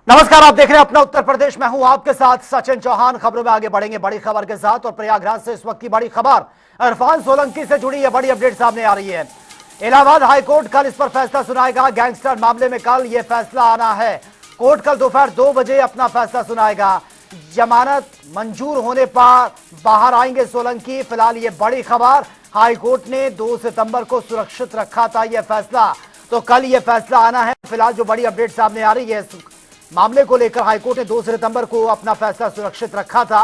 नमस्कार, आप देख रहे हैं अपना उत्तर प्रदेश। मैं हूं आपके साथ सचिन चौहान। खबरों में आगे बढ़ेंगे बड़ी खबर के साथ। और प्रयागराज से इस वक्त की बड़ी खबर, इरफान सोलंकी से जुड़ी यह बड़ी अपडेट सामने आ रही है। इलाहाबाद हाईकोर्ट कल इस पर फैसला सुनाएगा। गैंगस्टर मामले में कल यह फैसला आना है। कोर्ट कल दोपहर 2 बजे अपना फैसला सुनाएगा। जमानत मंजूर होने पर बाहर आएंगे सोलंकी। फिलहाल ये बड़ी खबर, हाईकोर्ट ने 2 सितंबर को सुरक्षित रखा था यह फैसला, तो कल यह फैसला आना है। फिलहाल जो बड़ी अपडेट सामने आ रही है, मामले को लेकर हाईकोर्ट ने 2 सितंबर को अपना फैसला सुरक्षित रखा था।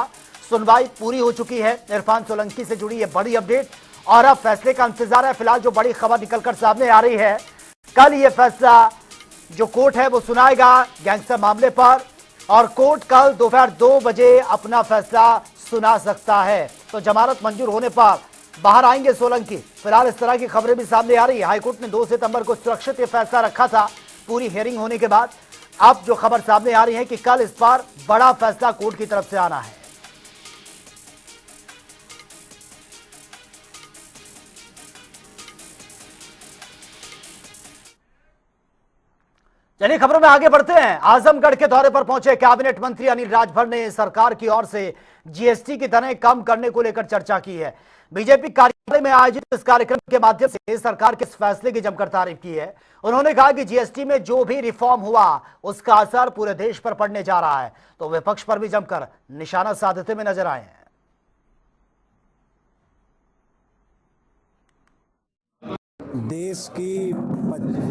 सुनवाई पूरी हो चुकी है। इरफान सोलंकी से जुड़ी यह बड़ी अपडेट और अब फैसले का इंतजार है। फिलहाल जो बड़ी खबर निकलकर सामने आ रही है, कल यह फैसला जो कोर्ट है वो सुनाएगा गैंगस्टर मामले पर, और कोर्ट कल दोपहर 2 बजे अपना फैसला सुना सकता है। तो जमानत मंजूर होने पर बाहर आएंगे सोलंकी। फिलहाल इस तरह की खबरें भी सामने आ रही है। हाईकोर्ट ने 2 सितंबर को सुरक्षित यह फैसला रखा था पूरी हियरिंग होने के बाद। अब जो खबर सामने आ रही है कि कल इस पर बड़ा फैसला कोर्ट की तरफ से आना है। चलिए खबरों में आगे बढ़ते हैं। आजमगढ़ के दौरे पर पहुंचे कैबिनेट मंत्री अनिल राजभर ने सरकार की ओर से जीएसटी की दरें कम करने को लेकर चर्चा की है। बीजेपी कार्यालय में आयोजित इस कार्यक्रम के माध्यम से सरकार के इस फैसले की जमकर तारीफ की है। उन्होंने कहा कि जीएसटी में जो भी रिफॉर्म हुआ उसका असर पूरे देश पर पड़ने जा रहा है, तो विपक्ष पर भी जमकर निशाना साधते हुए नजर आए हैं।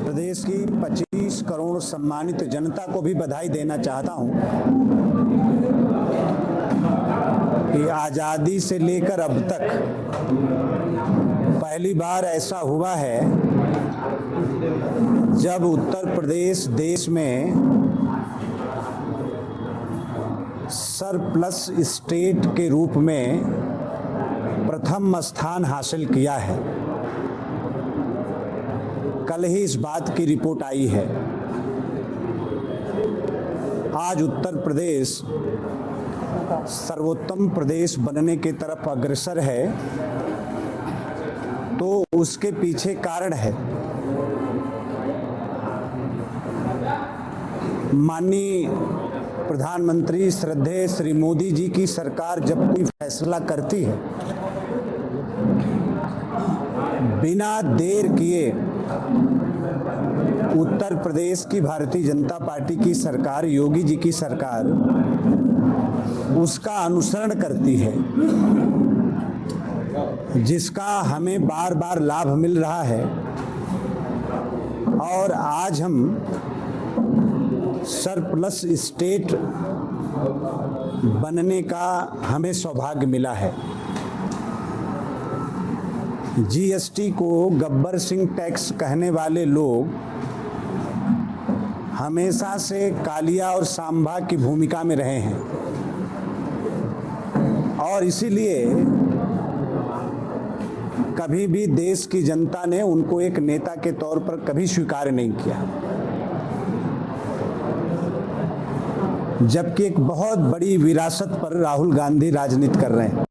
प्रदेश की 25 करोड़ सम्मानित जनता को भी बधाई देना चाहता हूं कि आज़ादी से लेकर अब तक पहली बार ऐसा हुआ है जब उत्तर प्रदेश देश में सरप्लस स्टेट के रूप में प्रथम स्थान हासिल किया है। कल ही इस बात की रिपोर्ट आई है। आज उत्तर प्रदेश सर्वोत्तम प्रदेश बनने की तरफ अग्रसर है, तो उसके पीछे कारण है माननीय प्रधानमंत्री श्रद्धेय श्री मोदी जी की सरकार जब कोई फैसला करती है, बिना देर किए उत्तर प्रदेश की भारतीय जनता पार्टी की सरकार, योगी जी की सरकार उसका अनुसरण करती है, जिसका हमें बार बार लाभ मिल रहा है। और आज हम सरप्लस स्टेट बनने का हमें सौभाग्य मिला है। जीएसटी को गब्बर सिंह टैक्स कहने वाले लोग हमेशा से कालिया और सांभा की भूमिका में रहे हैं, और इसीलिए कभी भी देश की जनता ने उनको एक नेता के तौर पर कभी स्वीकार नहीं किया। जबकि एक बहुत बड़ी विरासत पर राहुल गांधी राजनीति कर रहे हैं।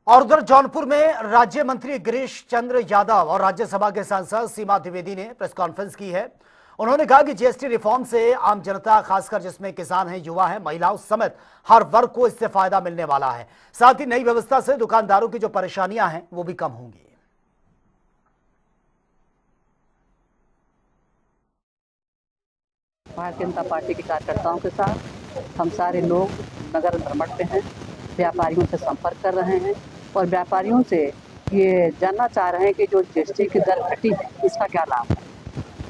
और उधर जौनपुर में राज्य मंत्री गिरीश चंद्र यादव और राज्यसभा के सांसद सीमा द्विवेदी ने प्रेस कॉन्फ्रेंस की है। उन्होंने कहा कि जीएसटी रिफॉर्म से आम जनता, खासकर जिसमें किसान हैं, युवा हैं, महिलाओं समेत हर वर्ग को इससे फायदा मिलने वाला है। साथ ही नई व्यवस्था से दुकानदारों की जो परेशानियां हैं वो भी कम होंगी। भारतीय जनता पार्टी के कार्यकर्ताओं के साथ हम सारे लोग नगर भ्रमण पे हैं, व्यापारियों से संपर्क कर रहे हैं और व्यापारियों से ये जानना चाह रहे हैं कि जो जीएसटी की दर घटी है इसका क्या लाभ है।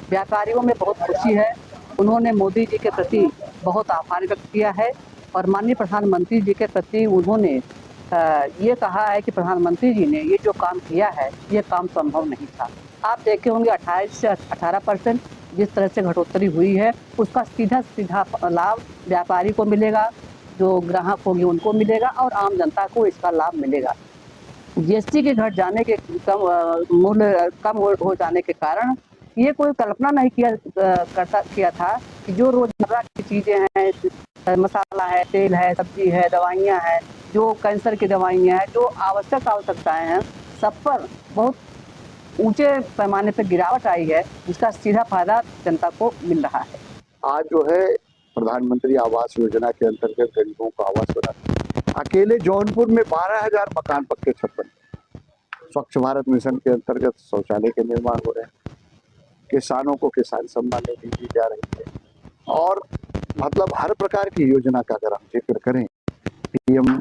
व्यापारियों में बहुत खुशी है। उन्होंने मोदी जी के प्रति बहुत आभार व्यक्त किया है और माननीय प्रधानमंत्री जी के प्रति उन्होंने ये कहा है कि प्रधानमंत्री जी ने ये जो काम किया है ये काम संभव नहीं था। आप देखे होंगे 28 से 18% जिस तरह से घटोत्तरी हुई है, उसका सीधा सीधा लाभ व्यापारी को मिलेगा, जो ग्राहक होंगे उनको मिलेगा और आम जनता को इसका लाभ मिलेगा। जीएसटी के घट जाने के मूल्य कम हो जाने के कारण ये कोई कल्पना नहीं किया था कि जो रोजमर्रा की चीजें हैं, मसाला है, तेल है, सब्जी है, दवाइयाँ हैं, जो कैंसर की दवाइयाँ हैं, जो आवश्यकताएं हैं, सब पर बहुत ऊंचे पैमाने पर गिरावट आई है, जिसका सीधा फायदा जनता को मिल रहा है। आज जो है प्रधानमंत्री आवास योजना के अंतर्गत गरीबों को आवास बना। अकेले जौनपुर में 12,000 मकान पक्के छत बने। स्वच्छ भारत मिशन के अंतर्गत शौचालय के निर्माण हो रहे हैं। किसानों को किसान सम्मान निधि दी जा रही है। और मतलब हर प्रकार की योजना का अगर हम जिक्र करें, पीएम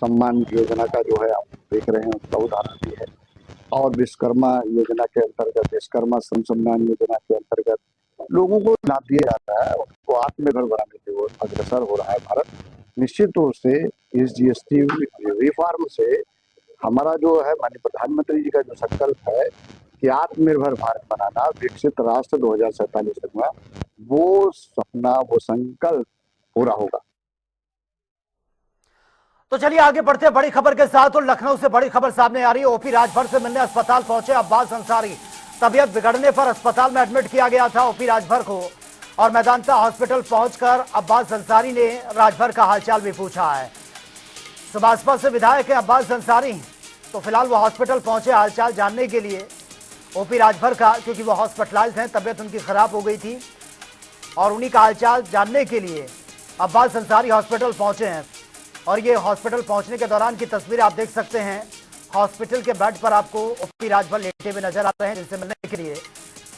सम्मान योजना का जो है आप देख रहे हैं, उसका उदाहरण भी है। और विश्वकर्मा योजना के अंतर्गत, विश्वकर्मा सम्मान योजना के अंतर्गत लोगों को लाभ दिया जाता है, उनको आत्मनिर्भर बनाने की ओर अग्रसर हो रहा है भारत। निश्चित रूप से इस जीएसटी रिफॉर्म से हमारा जो है माननीय प्रधानमंत्री जी का जो संकल्प है कि आत्मनिर्भर भारत बनाना, विकसित राष्ट्र 2047 तक में, वो सपना, वो संकल्प पूरा होगा। तो चलिए आगे बढ़ते हैं बड़ी खबर के साथ। और लखनऊ से बड़ी खबर सामने आ रही है। ओपी राजभर से मिलने अस्पताल पहुंचे अब्बास अंसारी। तबीयत बिगड़ने पर अस्पताल में एडमिट किया गया था ओपी राजभर को, और मैदानता हॉस्पिटल पहुंचकर अब्बास अंसारी ने राजभर का हालचाल भी पूछा है। सुबासपा से विधायक है अब्बास अंसारी, तो फिलहाल वो हॉस्पिटल पहुंचे हालचाल जानने के लिए ओपी राजभर का, क्योंकि वो हॉस्पिटलाइज हैं, तबीयत उनकी खराब हो गई थी, और उन्हीं का हालचाल जानने के लिए अब्बास अंसारी हॉस्पिटल पहुंचे हैं। और ये हॉस्पिटल पहुंचने के दौरान की तस्वीर आप देख सकते हैं। हॉस्पिटल के बेड पर आपको ओपी राजभर लेटे हुए नजर आ रहे हैं, जिनसे मिलने के लिए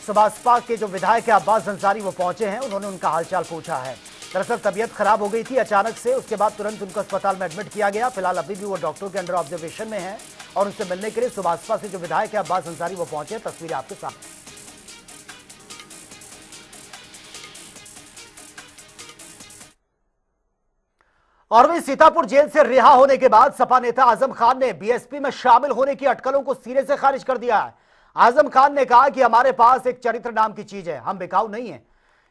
सुबासपा के जो विधायक है अब्बास अंसारी वो पहुंचे हैं। उन्होंने उनका हालचाल पूछा है। दरअसल तबीयत खराब हो गई थी अचानक से, उसके बाद तुरंत उनको अस्पताल में एडमिट किया गया। फिलहाल अभी भी वो डॉक्टर के अंडर ऑब्जर्वेशन में है, और उनसे मिलने के लिए सुबासपा से जो विधायक है अब्बास अंसारी वो पहुंचे। तस्वीरें आपके सामने। और वहीं सीतापुर जेल से रिहा होने के बाद सपा नेता आजम खान ने बीएसपी में शामिल होने की अटकलों को सिरे से खारिज कर दिया है। आजम खान ने कहा कि हमारे पास एक चरित्र नाम की चीज है, हम बिकाऊ नहीं है,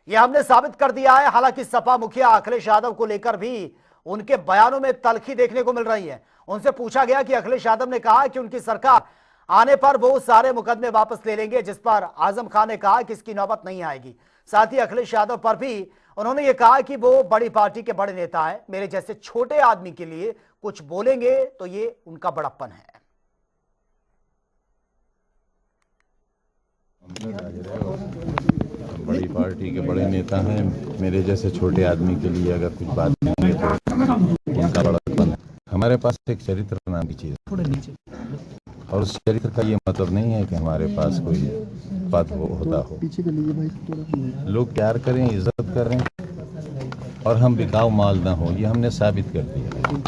यह हमने साबित कर दिया है। हालांकि सपा मुखिया अखिलेश यादव को लेकर भी उनके बयानों में तल्खी देखने को मिल रही है। उनसे पूछा गया कि अखिलेश यादव ने कहा कि उनकी सरकार आने पर वो सारे मुकदमे वापस ले लेंगे, जिस पर आजम खान ने कहा कि इसकी नौबत नहीं आएगी। साथ ही अखिलेश यादव पर भी उन्होंने ये कहा कि वो बड़ी पार्टी के बड़े नेता हैं, मेरे जैसे छोटे आदमी के लिए कुछ बोलेंगे तो ये उनका बड़प्पन है। बड़ी पार्टी के बड़े नेता हैं, मेरे जैसे छोटे आदमी के लिए अगर कुछ बात करेंगे तो उनका बड़प्पन है। हमारे पास एक चरित्र नाम की चीज है, और उस चरित्र का ये मतलब नहीं है कि हमारे पास कोई पद होता हो। लोग प्यार करें, इज्जत करें, और हम बिकाऊ माल ना हो, ये हमने साबित कर दिया।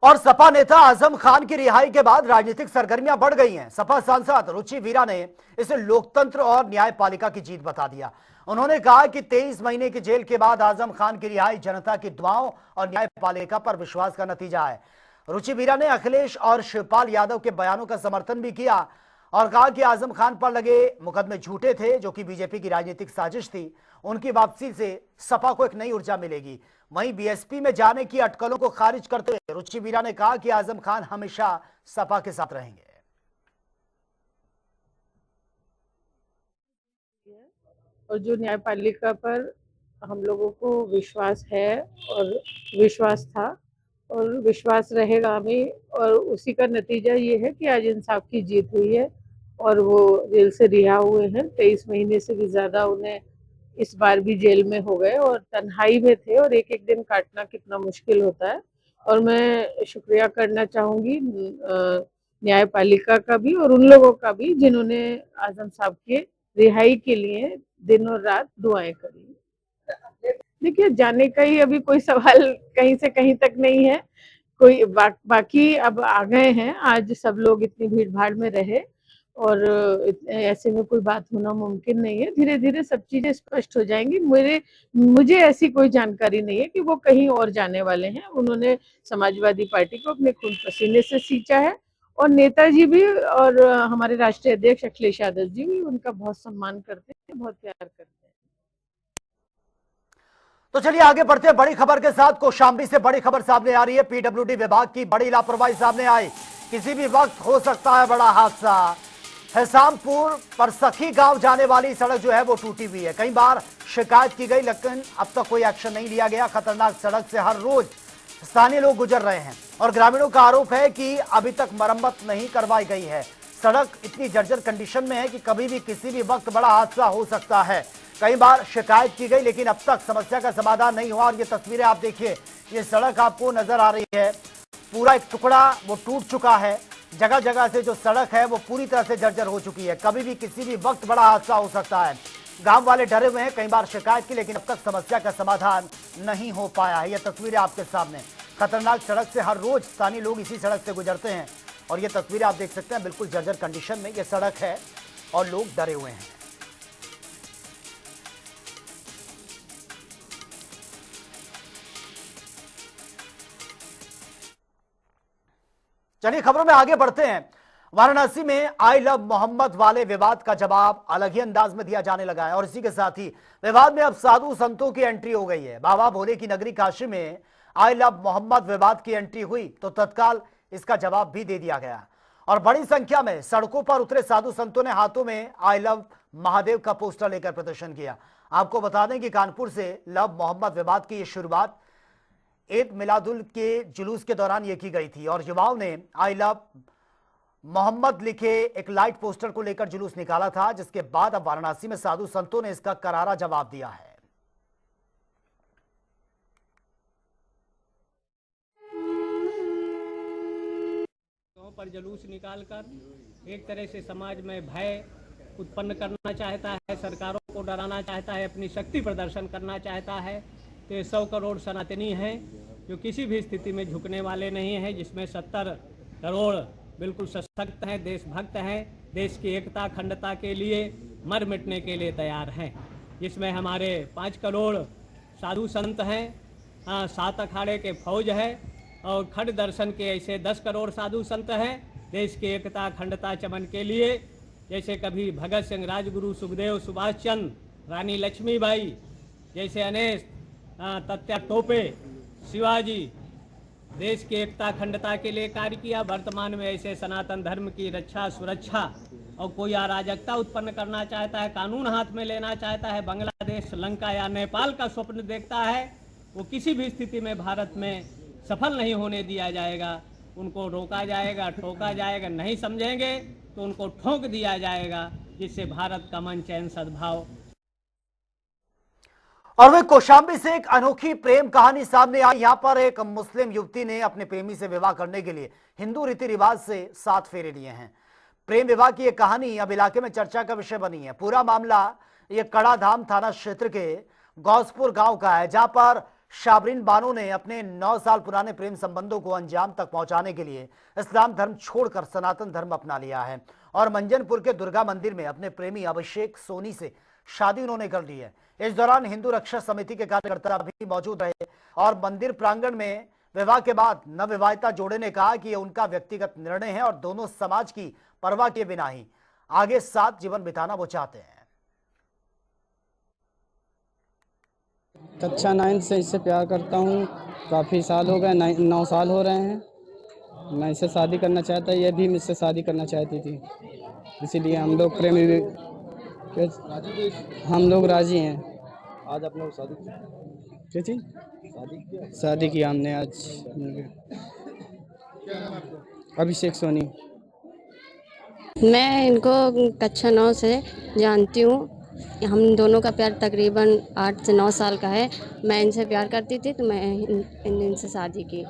और सपा नेता आजम खान की रिहाई के बाद राजनीतिक सरगर्मियां बढ़ गई हैं। सपा सांसद रुचि वीरा ने इसे लोकतंत्र और न्यायपालिका की जीत बता दिया। उन्होंने कहा कि 23 महीने की जेल के बाद आजम खान की रिहाई जनता की दुआओं और न्यायपालिका पर विश्वास का नतीजा है। रुचि वीरा ने अखिलेश और शिवपाल यादव के बयानों का समर्थन भी किया और कहा कि आजम खान पर लगे मुकदमे झूठे थे, जो कि बीजेपी की राजनीतिक साजिश थी। उनकी वापसी से सपा को एक नई ऊर्जा मिलेगी। वहीं बीएसपी में जाने की अटकलों को खारिज करते हुए रुचि वीरा ने कहा कि आजम खान हमेशा सपा के साथ रहेंगे। और जो न्यायपालिका पर हम लोगों को विश्वास है और विश्वास था और विश्वास रहेगा हमें, और उसी का नतीजा ये है कि आज इंसाफ की जीत हुई है और वो जेल से रिहा हुए हैं। 23 महीने से भी ज़्यादा उन्हें इस बार भी जेल में हो गए और तन्हाई में थे, और एक एक दिन काटना कितना मुश्किल होता है। और मैं शुक्रिया करना चाहूँगी न्यायपालिका का भी और उन लोगों का भी जिन्होंने आजम साहब के रिहाई के लिए दिन और रात दुआएं करी। देखिए, जाने का ही अभी कोई सवाल कहीं से कहीं तक नहीं है। कोई बाकी अब आ गए हैं, आज सब लोग इतनी भीड़ भाड़ में रहे और ऐसे में कोई बात होना मुमकिन नहीं है। धीरे धीरे सब चीजें स्पष्ट हो जाएंगी। मुझे ऐसी कोई जानकारी नहीं है कि वो कहीं और जाने वाले हैं। उन्होंने समाजवादी पार्टी को अपने खून पसीने से सींचा है, और नेताजी भी और हमारे राष्ट्रीय अध्यक्ष अखिलेश यादव जी भी उनका बहुत सम्मान करते हैं, बहुत प्यार करते हैं। तो चलिए आगे बढ़ते हैं बड़ी खबर के साथ। कौशाम्बी से बड़ी खबर सामने आ रही है। पीडब्ल्यूडी विभाग की बड़ी लापरवाही सामने आई। किसी भी वक्त हो सकता है बड़ा हादसा। हिसामपुर पर सखी गांव जाने वाली सड़क जो है वो टूटी हुई है। कई बार शिकायत की गई, लेकिन अब तक कोई एक्शन नहीं लिया गया। खतरनाक सड़क से हर रोज स्थानीय लोग गुजर रहे हैं और ग्रामीणों का आरोप है कि अभी तक मरम्मत नहीं करवाई गई है। सड़क इतनी जर्जर कंडीशन में है कि कभी भी किसी भी वक्त बड़ा हादसा हो सकता है। कई बार शिकायत की गई, लेकिन अब तक समस्या का समाधान नहीं हुआ। और ये तस्वीरें आप देखिए, ये सड़क आपको नजर आ रही है, पूरा एक टुकड़ा वो टूट चुका है। जगह जगह से जो सड़क है वो पूरी तरह से जर्जर हो चुकी है। कभी भी किसी भी वक्त बड़ा हादसा हो सकता है। गांव वाले डरे हुए हैं, कई बार शिकायत की, लेकिन अब तक समस्या का समाधान नहीं हो पाया है। ये तस्वीरें आपके सामने, खतरनाक सड़क से हर रोज स्थानीय लोग इसी सड़क से गुजरते हैं और ये तस्वीरें आप देख सकते हैं, बिल्कुल जर्जर कंडीशन में ये सड़क है और लोग डरे हुए हैं। चलिए खबरों में आगे बढ़ते हैं। वाराणसी में आई लव मोहम्मद वाले विवाद का जवाब अलग ही अंदाज में दिया जाने लगा है और इसी के साथ ही विवाद में अब साधु संतों की एंट्री हो गई है। बाबा भोले की नगरी काशी में आई लव मोहम्मद विवाद की एंट्री हुई तो तत्काल इसका जवाब भी दे दिया गया और बड़ी संख्या में सड़कों पर उतरे साधु संतों ने हाथों में आई लव महादेव का पोस्टर लेकर प्रदर्शन किया। आपको बता दें कि कानपुर से लव मोहम्मद विवाद की शुरुआत ईद मिलादुल के जुलूस के दौरान ये की गई थी और युवाओं ने आई लव मोहम्मद लिखे एक लाइट पोस्टर को लेकर जुलूस निकाला था, जिसके बाद अब वाराणसी में साधु संतों ने इसका करारा जवाब दिया है। पर जुलूस निकालकर एक तरह से समाज में भय उत्पन्न करना चाहता है, सरकारों को डराना चाहता है, अपनी शक्ति प्रदर्शन करना चाहता है। तो 100 करोड़ सनातनी हैं जो किसी भी स्थिति में झुकने वाले नहीं हैं, जिसमें 70 करोड़ बिल्कुल सशक्त हैं, देशभक्त हैं, देश की एकता अखंडता के लिए मर मिटने के लिए तैयार हैं। जिसमें हमारे 5 करोड़ साधु संत हैं, 7 अखाड़े के फौज है और खंड दर्शन के ऐसे 10 करोड़ साधु संत हैं देश की एकता अखंडता चमन के लिए। जैसे कभी भगत सिंह, राजगुरु, सुखदेव, सुभाष चंद्र, रानी लक्ष्मीबाई जैसे अनेक तत्या टोपे, शिवाजी देश की एकता अखंडता के लिए कार्य किया। वर्तमान में ऐसे सनातन धर्म की रक्षा सुरक्षा और कोई अराजकता उत्पन्न करना चाहता है, कानून हाथ में लेना चाहता है, बांग्लादेश, श्रीलंका या नेपाल का स्वप्न देखता है, वो किसी भी स्थिति में भारत में सफल नहीं होने दिया जाएगा। उनको रोका जाएगा, ठोका जाएगा, नहीं समझेंगे तो उनको ठोक दिया जाएगा, जिससे भारत का मन, चैन, सद्भाव। और वह कौशाम्बी से एक अनोखी प्रेम कहानी सामने आई। यहां पर एक मुस्लिम युवती ने अपने प्रेमी से विवाह करने के लिए हिंदू रीति रिवाज से 7 फेरे लिए हैं। प्रेम विवाह की यह कहानी अब इलाके में चर्चा का विषय बनी है। पूरा मामला ये कड़ाधाम थाना क्षेत्र के गौसपुर गांव का है, जहां पर शाबरीन बानो ने अपने 9 साल पुराने प्रेम संबंधों को अंजाम तक पहुंचाने के लिए इस्लाम धर्म छोड़कर सनातन धर्म अपना लिया है और मंजनपुर के दुर्गा मंदिर में अपने प्रेमी अभिषेक सोनी से शादी उन्होंने कर ली है। इस दौरान हिंदू रक्षा समिति के कार्यकर्ता भी मौजूद रहे और मंदिर प्रांगण में विवाह के बाद नवविवाहिता जोड़े ने कहा कि यह उनका व्यक्तिगत निर्णय है और दोनों समाज की परवाह किए बिना ही आगे साथ जीवन बिताना वो चाहते हैं। कक्षा 9 से इससे प्यार करता हूँ, काफ़ी साल हो गए, 9 साल हो रहे हैं। मैं इससे शादी करना चाहता, ये भी मुझसे शादी करना चाहती थी, इसीलिए हम लोग प्रेमी हम लोग राजी हैं। आज आप लोग शादी क्या चीज़ शादी की हमने आज। अभिषेक सोनी। मैं इनको कक्षा 9 से जानती हूँ। हम दोनों का प्यार तकरीबन 8 से 9 साल का है। मैं इनसे प्यार करती थी तो मैं इनसे शादी की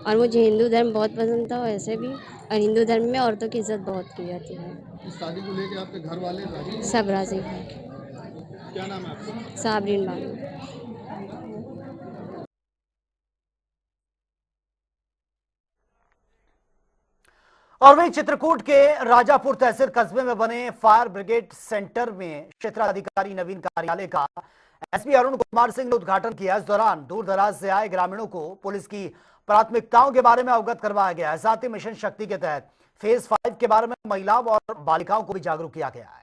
और मुझे हिंदू धर्म बहुत पसंद था वैसे भी, और हिंदू धर्म में औरतों की इज्जत बहुत की जाती है। इस शादी को लेकर आपके घर वाले राजी? सब राजी। क्या नाम है आपका? साबरीन बानो। और वहीं चित्रकूट के राजापुर तहसील कस्बे में बने फायर ब्रिगेड सेंटर में क्षेत्राधिकारी नवीन कार्यालय का एसपी अरुण कुमार सिंह ने उद्घाटन किया। इस दौरान दूर दराज से आए ग्रामीणों को पुलिस की प्राथमिकताओं के बारे में अवगत करवाया गया है। साथ ही मिशन शक्ति के तहत फेज 5 के बारे में महिलाओं और बालिकाओं को भी जागरूक किया गया है।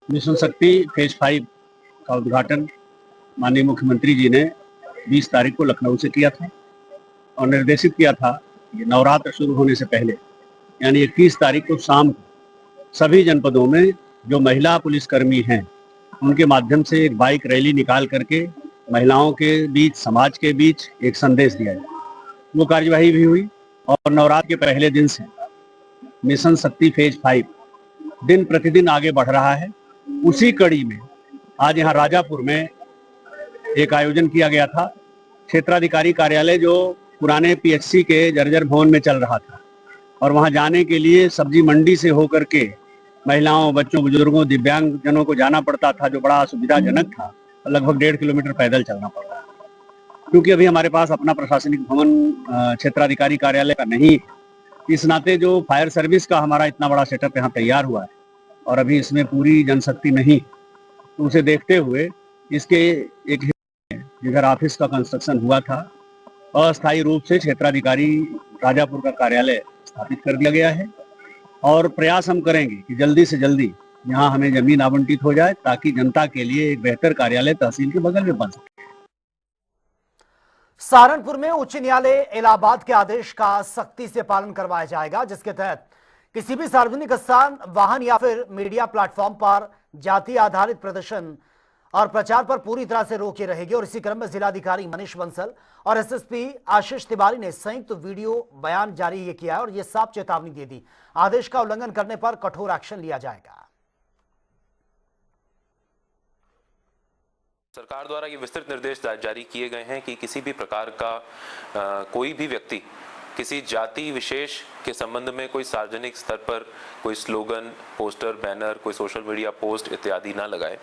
मिशन शक्ति फेज 5 का उद्घाटन माननीय मुख्यमंत्री जी ने 20 तारीख को लखनऊ से किया था और निर्देशित किया था ये नवरात्र शुरू होने से पहले यानी 21 तारीख को शाम को सभी जनपदों में जो महिला पुलिसकर्मी हैं उनके माध्यम से एक बाइक रैली निकाल करके महिलाओं के बीच, समाज के बीच एक संदेश दिया जाए। वो कार्यवाही भी हुई और नवरात्र के पहले दिन से मिशन शक्ति फेज 5 दिन प्रतिदिन आगे बढ़ रहा है। उसी कड़ी में आज यहाँ राजापुर में एक आयोजन किया गया था। क्षेत्राधिकारी कार्यालय जो पुराने पीएचसी के जर्जर भवन में चल रहा था और वहां जाने के लिए सब्जी मंडी से होकर के महिलाओं, बच्चों, बुजुर्गों, दिव्यांग जनों को जाना पड़ता था, जो बड़ा असुविधाजनक था। लगभग 1.5 किलोमीटर पैदल चलना पड़ रहा था। क्योंकि अभी हमारे पास अपना प्रशासनिक भवन क्षेत्राधिकारी कार्यालय का नहीं है, इस नाते जो फायर सर्विस का हमारा इतना बड़ा सेटअप यहाँ तैयार हुआ है और अभी इसमें पूरी जनशक्ति नहीं, तो उसे देखते हुए इसके एक जिधर ऑफिस का कंस्ट्रक्शन हुआ था, अस्थायी रूप से क्षेत्राधिकारी राजापुर का कार्यालय स्थापित कर दिया गया है और प्रयास हम करेंगे कि जल्दी से जल्दी यहाँ हमें जमीन आवंटित हो जाए ताकि जनता के लिए एक बेहतर कार्यालय तहसील के बगल में बन सके। सहारनपुर में उच्च न्यायालय इलाहाबाद के आदेश का सख्ती से पालन करवाया जाएगा, जिसके तहत किसी भी सार्वजनिक स्थान, वाहन या फिर मीडिया प्लेटफॉर्म पर जाति आधारित प्रदर्शन और प्रचार पर पूरी तरह से रोक रहेगी। और इसी क्रम में जिलाधिकारी मनीष बंसल और एसएसपी आशीष तिवारी ने संयुक्त वीडियो बयान जारी किया है और यह साफ चेतावनी दे दी, आदेश का उल्लंघन करने पर कठोर एक्शन लिया जाएगा। सरकार द्वारा ये विस्तृत निर्देश जारी किए गए हैं कि किसी भी प्रकार का कोई भी व्यक्ति किसी जाति विशेष के संबंध में कोई सार्वजनिक स्तर पर कोई स्लोगन, पोस्टर, बैनर, कोई सोशल मीडिया पोस्ट इत्यादि ना लगाए।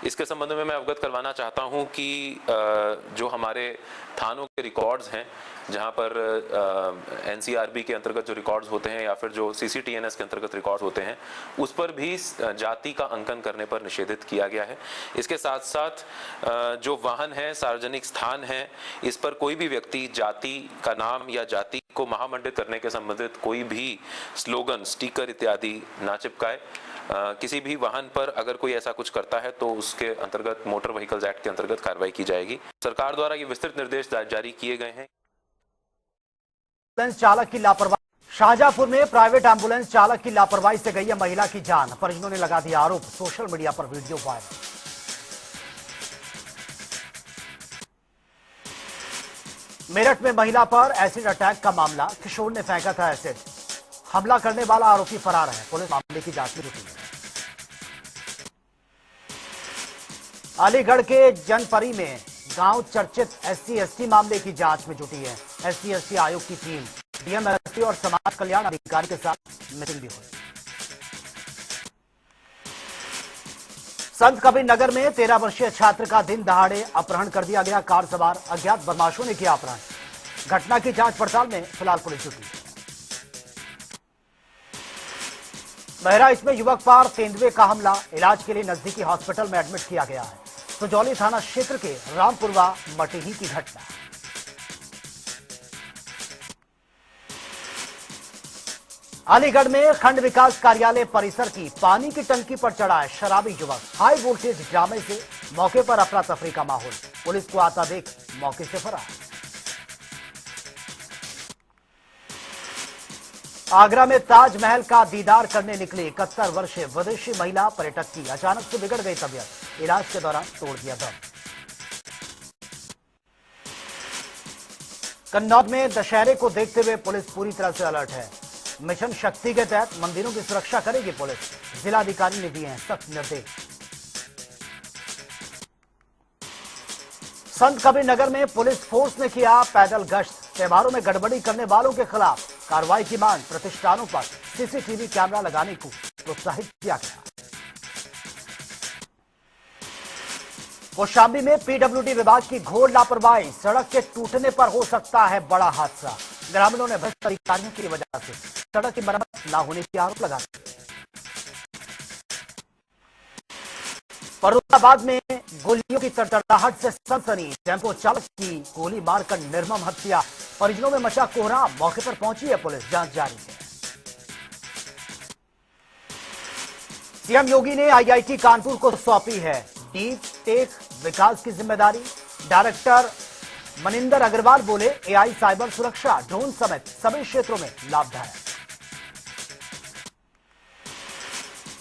इसके संबंध में मैं अवगत करवाना चाहता हूं कि जो हमारे थानों के रिकॉर्ड्स हैं, जहां पर एनसीआरबी के अंतर्गत जो रिकॉर्ड्स होते हैं या फिर जो सीसीटीएनएस के अंतर्गत रिकॉर्ड्स होते हैं, उस पर भी जाति का अंकन करने पर निषेधित किया गया है। इसके साथ साथ जो वाहन है, सार्वजनिक स्थान है, इस पर कोई भी व्यक्ति जाति का नाम या जाति को महामंडित करने के संबंधित कोई भी स्लोगन, स्टिकर इत्यादि ना चिपकाए। किसी भी वाहन पर अगर कोई ऐसा कुछ करता है तो उसके अंतर्गत मोटर व्हीकल्स एक्ट के अंतर्गत कार्रवाई की जाएगी। सरकार द्वारा ये विस्तृत निर्देश जारी किए गए हैं। एम्बुलेंस चालक की लापरवाही। शाहजहांपुर में प्राइवेट एम्बुलेंस चालक की लापरवाही से गई है महिला की जान, परिजनों ने लगा दिया आरोप, सोशल मीडिया पर वीडियो वायरल। मेरठ में महिला पर एसिड अटैक का मामला, किशोर ने फेंका था एसिड, हमला करने वाला आरोपी फरार है, पुलिस मामले की जांच में जुटी है। अलीगढ़ के जनपरी में गांव चर्चित SC/ST मामले की जांच में जुटी है। SC/ST आयोग की टीम डीएम, एसपी और समाज कल्याण अधिकारी के साथ मीटिंग भी हुई। संत कबीर नगर में 13 वर्षीय छात्र का दिन दहाड़े अपहरण कर दिया गया, कार सवार अज्ञात बदमाशों ने किया अपहरण। घटना की जांच पड़ताल में फिलहाल पुलिस जुटी। बहराइच में युवक पर तेंदुए का हमला, इलाज के लिए नजदीकी हॉस्पिटल में एडमिट किया गया है। सुजौली थाना क्षेत्र के रामपुरवा मटिही की घटना। अलीगढ़ में खंड विकास कार्यालय परिसर की पानी की टंकी पर चढ़ा है शराबी युवक, हाई वोल्टेज ड्रामे से मौके पर अफरा तफरी का माहौल, पुलिस को आता देख मौके से फरार। आगरा में ताजमहल का दीदार करने निकली 71 वर्षीय विदेशी महिला पर्यटक की अचानक से बिगड़ गई तबीयत, इलाज के दौरान तोड़ दिया दम। कन्नौज में दशहरे को देखते हुए पुलिस पूरी तरह से अलर्ट है। मिशन शक्ति के तहत मंदिरों की सुरक्षा करेगी पुलिस, जिलाधिकारी ने दिए हैं सख्त निर्देश। संत कबीर नगर में पुलिस फोर्स ने किया पैदल गश्त, त्योहारों में गड़बड़ी करने वालों के खिलाफ कार्रवाई की मांग, प्रतिष्ठानों पर सीसीटीवी कैमरा लगाने को प्रोत्साहित किया गया। कौशाम्बी में पीडब्ल्यूडी विभाग की घोर लापरवाही, सड़क के टूटने पर हो सकता है बड़ा हादसा, ग्रामीणों ने भ्रष्ट अधिकारियों की वजह से सड़क की मरम्मत न होने के आरोप लगाए। फर्रुखाबाद में गोलियों की तड़तड़ाहट से सनसनी, टेम्पो चालक की गोली मारकर निर्मम हत्या, परिजनों में मचा कोहराम, मौके पर पहुंची है पुलिस, जांच जारी है। सीएम योगी ने आईआईटी कानपुर को सौंपी है डीप टेक विकास की जिम्मेदारी, डायरेक्टर मनिंदर अग्रवाल बोले एआई, साइबर सुरक्षा, ड्रोन समेत सभी क्षेत्रों में लाभदायक।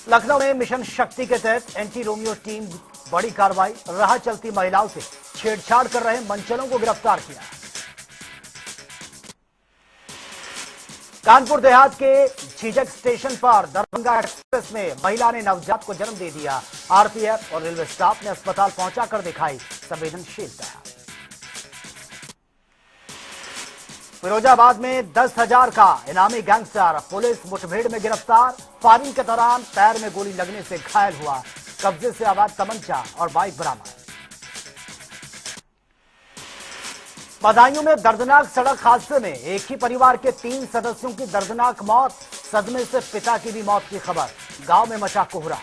लखनऊ में मिशन शक्ति के तहत एंटी रोमियो टीम बड़ी कार्रवाई, राह चलती महिलाओं से छेड़छाड़ कर रहे मंचलों को गिरफ्तार किया। कानपुर देहात के झीझक स्टेशन पर दरभंगा एक्सप्रेस में महिला ने नवजात को जन्म दे दिया। आरपीएफ और रेलवे स्टाफ ने अस्पताल पहुंचाकर दिखाई संवेदनशीलता। फिरोजाबाद में 10,000 का इनामी गैंगस्टर पुलिस मुठभेड़ में गिरफ्तार। फायरिंग के दौरान पैर में गोली लगने से घायल हुआ। कब्जे से आबाद तमंचा और बाइक बरामद। बदायूं में दर्दनाक सड़क हादसे में एक ही परिवार के 3 सदस्यों की दर्दनाक मौत। सदमे से पिता की भी मौत की खबर। गांव में मचा कोहरा।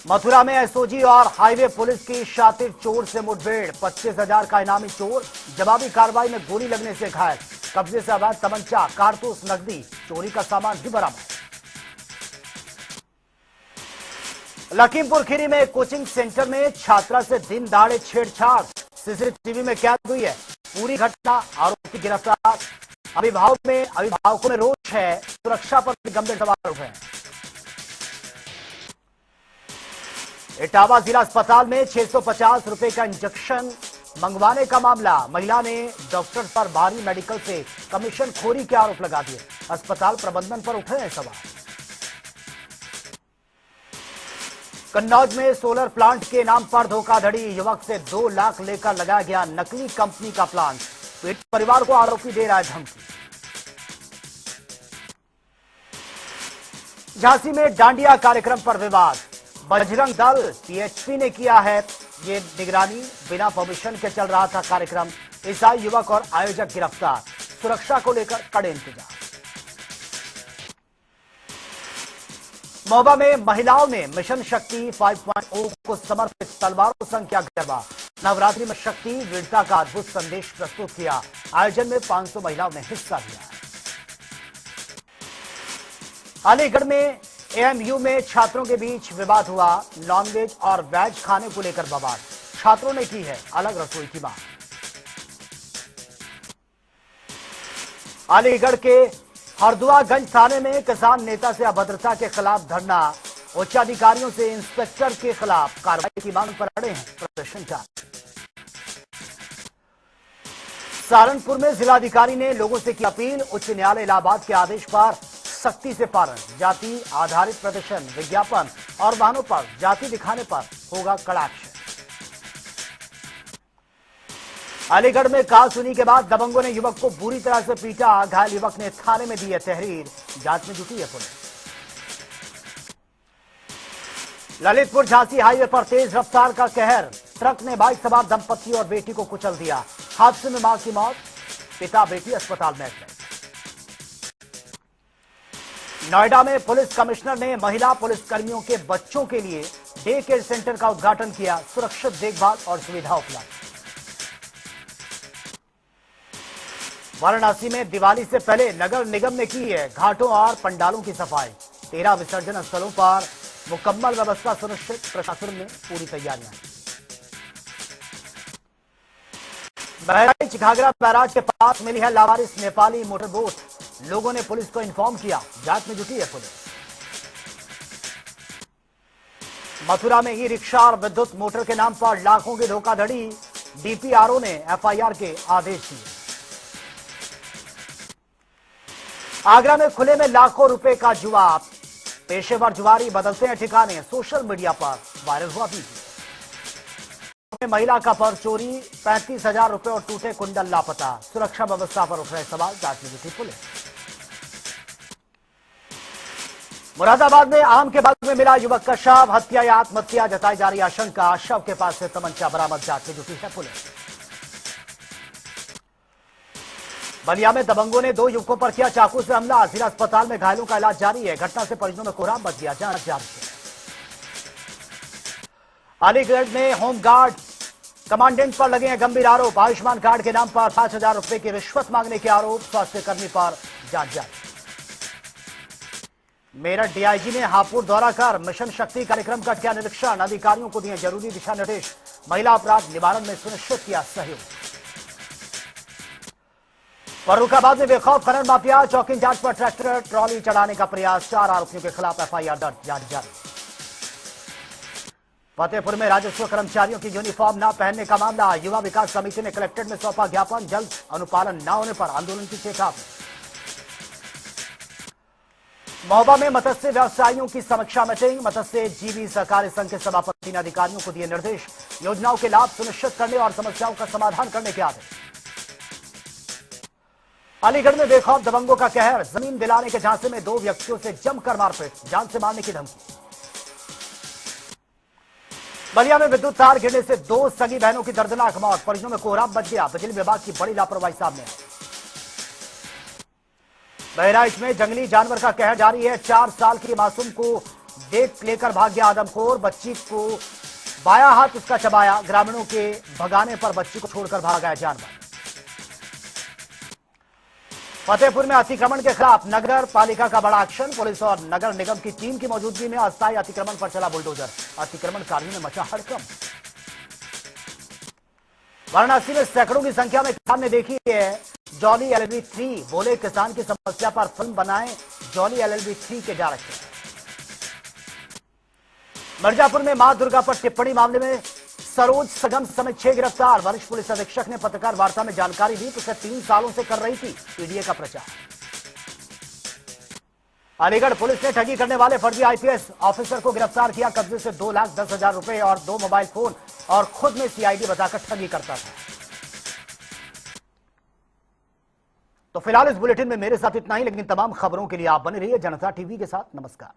मथुरा में एसओजी और हाईवे पुलिस की शातिर चोर से मुठभेड़। 25,000 का इनामी चोर जवाबी कार्रवाई में गोली लगने से घायल। कब्जे से आबाद तमंचा, कारतूस, नकदी, चोरी का सामान भी बरामद। लखीमपुर खीरी में कोचिंग सेंटर में छात्रा से दिन दहाड़े छेड़छाड़। सीसीटीवी में कैद हुई है पूरी घटना। आरोपी गिरफ्तार। अभिभावकों में रोष है। सुरक्षा पर गंभीर सवाल उठे। इटावा जिला अस्पताल में 650 रुपए का इंजेक्शन मंगवाने का मामला। महिला ने डॉक्टर पर भारी मेडिकल से कमीशन खोरी के आरोप लगा दिए। अस्पताल प्रबंधन पर उठे हैं सवाल। कन्नौज में सोलर प्लांट के नाम पर धोखाधड़ी। युवक से 2 लाख लेकर लगाया गया नकली कंपनी का प्लांट। पीड़ित परिवार को आरोपी दे रहा है धमकी। झांसी में डांडिया कार्यक्रम पर विवाद। बजरंग दल पीएचपी ने किया है ये निगरानी। बिना परमिशन के चल रहा था कार्यक्रम। ईसाई युवक और आयोजक गिरफ्तार। सुरक्षा को लेकर कड़े इंतजाम। महोबा में महिलाओं ने मिशन शक्ति 5.0 को समर्पित तलवारों संग किया गरबा। नवरात्रि में शक्ति वीरता का अद्भुत संदेश प्रस्तुत किया। आयोजन में 500 महिलाओं ने हिस्सा लिया। अलीगढ़ में एएमयू में छात्रों के बीच विवाद हुआ। नॉनवेज और वेज खाने को लेकर बवाल। छात्रों ने की है अलग रसोई की मांग। अलीगढ़ के हरदुआगंज थाने में किसान नेता से अभद्रता के खिलाफ धरना। उच्चाधिकारियों से इंस्पेक्टर के खिलाफ कार्रवाई की मांग पर अड़े हैं प्रदर्शनकारी। सहारनपुर में जिलाधिकारी ने लोगों से की अपील। उच्च न्यायालय इलाहाबाद के आदेश पर सख्ती से पालन। जाति आधारित प्रदर्शन, विज्ञापन और वाहनों पर जाति दिखाने पर होगा कड़ा एक्शन। अलीगढ़ में कहा सुनी के बाद दबंगों ने युवक को बुरी तरह से पीटा। घायल युवक ने थाने में दी है तहरीर। जांच में जुटी है पुलिस। ललितपुर झांसी हाईवे पर तेज रफ्तार का कहर। ट्रक ने बाइक सवार दंपति और बेटी को कुचल दिया। हादसे में मां की मौत, पिता बेटी अस्पताल में एडमिट। नोएडा में पुलिस कमिश्नर ने महिला पुलिसकर्मियों के बच्चों के लिए डे केयर सेंटर का उद्घाटन किया। सुरक्षित देखभाल और सुविधा उपलब्ध। वाराणसी में दिवाली से पहले नगर निगम ने की है घाटों और पंडालों की सफाई। 13 विसर्जन स्थलों पर मुकम्मल व्यवस्था सुनिश्चित। प्रशासन में पूरी तैयारियां। बहराइच घाघरा बैराज के पास मिली है लावारिस नेपाली मोटरबोट। लोगों ने पुलिस को इन्फॉर्म किया। जांच में जुटी है पुलिस। मथुरा में ई रिक्शा और विद्युत मोटर के नाम पर लाखों की धोखाधड़ी। डीपीआरओ ने एफआईआर के आदेश दिए। आगरा में खुले में लाखों रुपए का जुआ। पेशेवर जुआरी बदलते हैं ठिकाने। सोशल मीडिया पर वायरल हुआ वीडियो। महिला का पर्स चोरी, 35,000 रुपए और टूटे कुंडल लापता। सुरक्षा व्यवस्था पर उठ रहे सवाल। जांच में जुटी पुलिस। मुरादाबाद में आम के बाग में मिला युवक का शव। हत्या या आत्महत्या जताई जा रही आशंका। शव के पास से तमंचा बरामद। जांच में जुटी है पुलिस। बलिया में दबंगों ने 2 युवकों पर किया चाकू से हमला। जिला अस्पताल में घायलों का इलाज जारी है। घटना से परिजनों में कोहराम मच गया। जांच जारी है। अलीगढ़ में होमगार्ड कमांडेंट पर लगे हैं गंभीर आरोप। आयुष्मान कार्ड के नाम पर 5,000 रुपए की रिश्वत मांगने के आरोप। स्वास्थ्य कर्मी पर जांच जारी। मेरठ डीआईजी ने हापुड़ दौरा कर मिशन शक्ति कार्यक्रम का किया निरीक्षण। अधिकारियों को दिए जरूरी दिशा निर्देश। महिला अपराध निवारण में सुनिश्चित किया सहयोग। फर्रुखाबाद में बेखौफ खनन माफिया। चौकी इंचार्ज पर ट्रैक्टर ट्रॉली चढ़ाने का प्रयास। 4 आरोपियों के खिलाफ एफआईआर दर्ज। जांच जारी। फतेहपुर में राजस्व कर्मचारियों की यूनिफॉर्म न पहनने का मामला, युवा विकास समिति ने कलेक्ट्रेट में सौंपा ज्ञापन, जल्द अनुपालन न होने पर आंदोलन की चेतावनी। महोबा में मत्स्य व्यवसायियों की समीक्षा मीटिंग, मत्स्य जीवी सहकारी संघ के सभापति ने अधिकारियों को दिए निर्देश, योजनाओं के लाभ सुनिश्चित करने और समस्याओं का समाधान करने के आदेश। अलीगढ़ में बेखौफ दबंगों का कहर, जमीन दिलाने के झांसे में 2 व्यक्तियों से जमकर मारपीट, जान से मारने की धमकी। बलिया में विद्युत तार गिरने से 2 सगी बहनों की दर्दनाक मौत, परिजनों में कोहराम बच गया, बिजली विभाग की बड़ी लापरवाही सामने आई। बहराइच में जंगली जानवर का कहर जारी है, 4 साल की मासूम को देख लेकर भाग गया आदमखोर, बच्ची को बायां हाथ उसका चबाया, ग्रामीणों के भगाने पर बच्ची को छोड़कर भाग गया जानवर। फतेहपुर में अतिक्रमण के खिलाफ नगर पालिका का बड़ा एक्शन, पुलिस और नगर निगम की टीम की मौजूदगी में अस्थायी अतिक्रमण पर चला बुलडोजर, अतिक्रमणकारियों ने मचा हड़कंप। वाराणसी में सैकड़ों की संख्या में किसान ने देखी है जॉली एलएलबी 3, बोले किसान की समस्या पर फिल्म बनाएं, जॉली एलएलबी 3 के डायरेक्टर। मिर्जापुर में मां दुर्गा पर टिप्पणी मामले में सरोज सगम समेत 6 गिरफ्तार, वरिष्ठ पुलिस अधीक्षक ने पत्रकार वार्ता में जानकारी दी, पिछले 3 सालों से कर रही थी पीडीए का प्रचार। अलीगढ़ पुलिस ने ठगी करने वाले फर्जी आईपीएस ऑफिसर को गिरफ्तार किया, कब्जे से 2,10,000 रुपए और 2 मोबाइल फोन और खुद में सीआईडी बताकर ठगी करता था। तो फिलहाल इस बुलेटिन में मेरे साथ इतना ही, लेकिन तमाम खबरों के लिए आप बने रहिए जनता टीवी के साथ। नमस्कार।